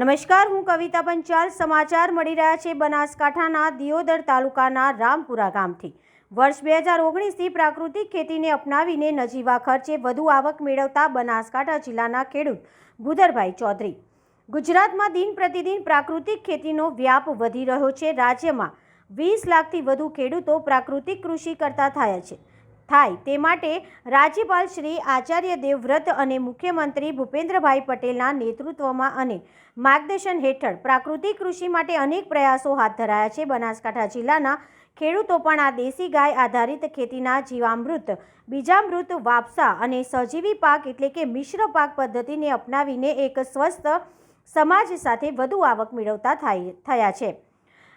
નમસ્કાર, હું કવિતા પંચાલ. સમાચાર મળી રહ્યા છે બનાસકાંઠાના દિયોદર તાલુકાના રામપુરા ગામથી. વર્ષ 2019થી પ્રાકૃતિક ખેતીને અપનાવીને નજીવા ખર્ચે વધુ આવક મેળવતા બનાસકાંઠા જિલ્લાના ખેડૂત ભૂદરભાઈ ચૌધરી. ગુજરાતમાં દિન પ્રતિદિન પ્રાકૃતિક ખેતીનો વ્યાપ વધી રહ્યો છે. રાજ્યમાં 20 લાખથી વધુ ખેડૂતો પ્રાકૃતિક કૃષિ કરતા થયા છે. તે માટે રાજ્યપાલ શ્રી આચાર્ય દેવવ્રત અને મુખ્યમંત્રી ભૂપેન્દ્રભાઈ પટેલના નેતૃત્વમાં અને માર્ગદર્શન હેઠળ પ્રાકૃતિક કૃષિ માટે અનેક પ્રયાસો હાથ ધરાયા છે. બનાસકાંઠા જિલ્લાના ખેડૂતો પણ આ દેશી ગાય આધારિત ખેતીના જીવામૃત, બીજામૃત, વાપસા અને સહજીવી પાક એટલે કે મિશ્ર પાક પદ્ધતિને અપનાવીને એક સ્વસ્થ સમાજ સાથે વધુ આવક મેળવતા થયા છે.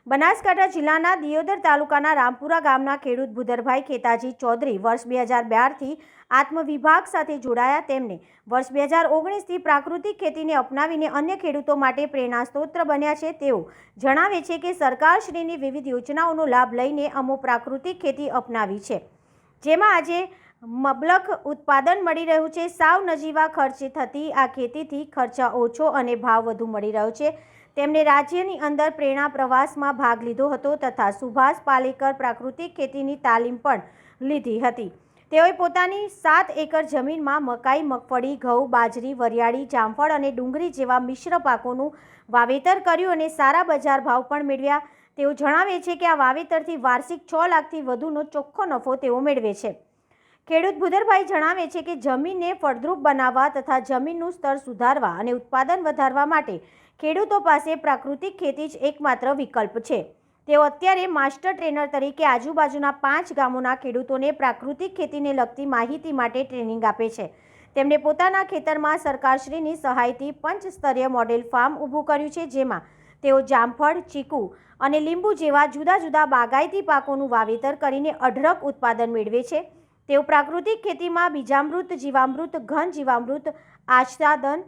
બનાસકાંઠા જિલ્લાના દિયોદર તાલુકાના રામપુરા ગામના ખેડૂત ભૂદરભાઈ ખેતાજી ચૌધરી વર્ષ 2012થી આત્મવિભાગ સાથે જોડાયા. તેમને વર્ષ 2019થી પ્રાકૃતિક ખેતીને અપનાવીને અન્ય ખેડૂતો માટે પ્રેરણા સ્ત્રોત બન્યા છે. તેઓ જણાવે છે કે સરકારશ્રીની વિવિધ યોજનાઓનો લાભ લઈને અમો પ્રાકૃતિક ખેતી અપનાવી છે, જેમાં આજે મબલખ ઉત્પાદન મળી રહ્યું છે. સાવ નજીવા ખર્ચે થતી આ ખેતીથી ખર્ચા ઓછો અને ભાવ વધુ મળી રહ્યો છે. તેમણે રાજ્યની અંદર પ્રેરણા પ્રવાસમાં ભાગ લીધો હતો તથા સુભાષ પાલેકર પ્રાકૃતિક ખેતીની તાલીમ પણ લીધી હતી. તેઓએ પોતાની 7 એકર જમીનમાં મકાઈ, મગફળી, ઘઉં, બાજરી, વરિયાળી, જામફળ અને ડુંગળી જેવા મિશ્ર પાકોનું વાવેતર કર્યું અને સારા બજાર ભાવ પણ મેળવ્યા. તેઓ જણાવે છે કે આ વાવેતરથી વાર્ષિક 6 લાખથી વધુનો ચોખ્ખો નફો તેઓ મેળવે છે. ખેડૂત ભૂદરભાઈ જણાવે છે કે જમીનને ફળદ્રુપ બનાવવા તથા જમીનનું સ્તર સુધારવા અને ઉત્પાદન વધારવા માટે ખેડૂતો પાસે પ્રાકૃતિક ખેતી જ એકમાત્ર વિકલ્પ છે. તેઓ અત્યારે માસ્ટર ટ્રેનર તરીકે આજુબાજુના 5 ગામોના ખેડૂતોને પ્રાકૃતિક ખેતીને લગતી માહિતી માટે ટ્રેનિંગ આપે છે. તેમણે પોતાના ખેતરમાં સરકારશ્રીની સહાયથી પંચસ્તરીય મોડેલ ફાર્મ ઊભું કર્યું છે, જેમાં તેઓ જામફળ, ચીકુ અને લીંબુ જેવા જુદા જુદા બાગાયતી પાકોનું વાવેતર કરીને અઢળક ઉત્પાદન મેળવે છે. તેઓ પ્રાકૃતિક ખેતીમાં બીજામૃત, જીવામૃત, ઘન જીવામૃત, આચ્છાદન,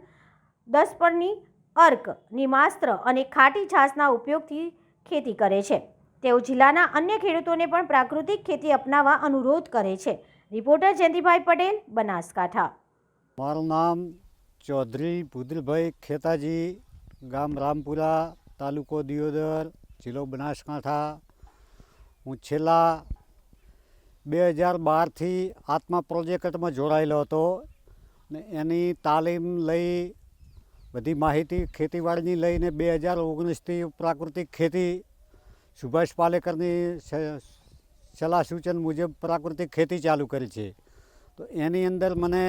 દસપરની અર્ક, નિમાસ્ત્ર અને ખાટી છાશના ઉપયોગથી ખેતી કરે છે. તેઓ જિલ્લાના અન્ય ખેડૂતોને પણ પ્રાકૃતિક ખેતી અપનાવવા અનુરોધ કરે છે. રિપોર્ટર જયંતિભાઈ પટેલ, બનાસકાંઠા. મારું નામ ચૌધરી ભૂદરભાઈ ખેતાજી, ગામ રામપુરા, તાલુકો દિયોદર, જિલ્લો બનાસકાંઠા. હું છેલ્લા 2012થી આત્મા પ્રોજેક્ટમાં જોડાયેલો હતો ને એની તાલીમ લઈ બધી માહિતી ખેતીવાડીની લઈને 2019થી પ્રાકૃતિક ખેતી સુભાષ પાલેકરની સલાહ સૂચન મુજબ પ્રાકૃતિક ખેતી ચાલુ કરી છે. તો એની અંદર મને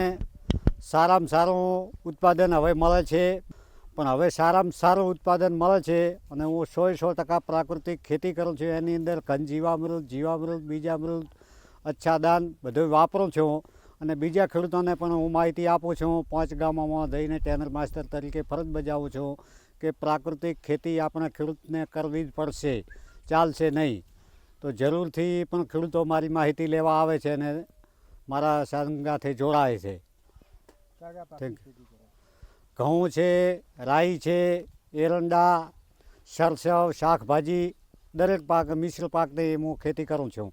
સારામાં સારું ઉત્પાદન હવે મળે છે. પણ હવે સારામાં સારું ઉત્પાદન મળે છે અને હું 100% પ્રાકૃતિક ખેતી કરું છું. એની અંદર ઘન જીવામૃત, બીજામૃત, આચ્છાદન બધું વાપરું છું અને બીજા ખેડૂતોને પણ હું માહિતી આપું છું. 5 ગામોમાં જઈને ટ્રેનર માસ્ટર તરીકે ફરજ બજાવું છું કે પ્રાકૃતિક ખેતી આપણે ખેડૂતને કરવી જ પડશે, ચાલશે નહીં. તો જરૂરથી પણ ખેડૂતો મારી માહિતી લેવા આવે છે અને મારા સંગાથે જોડાય છે. ઘઉં છે, રાઈ છે, એરંડા, સરસવ, શાકભાજી દરેક પાક, મિશ્ર પાકની હું ખેતી કરું છું.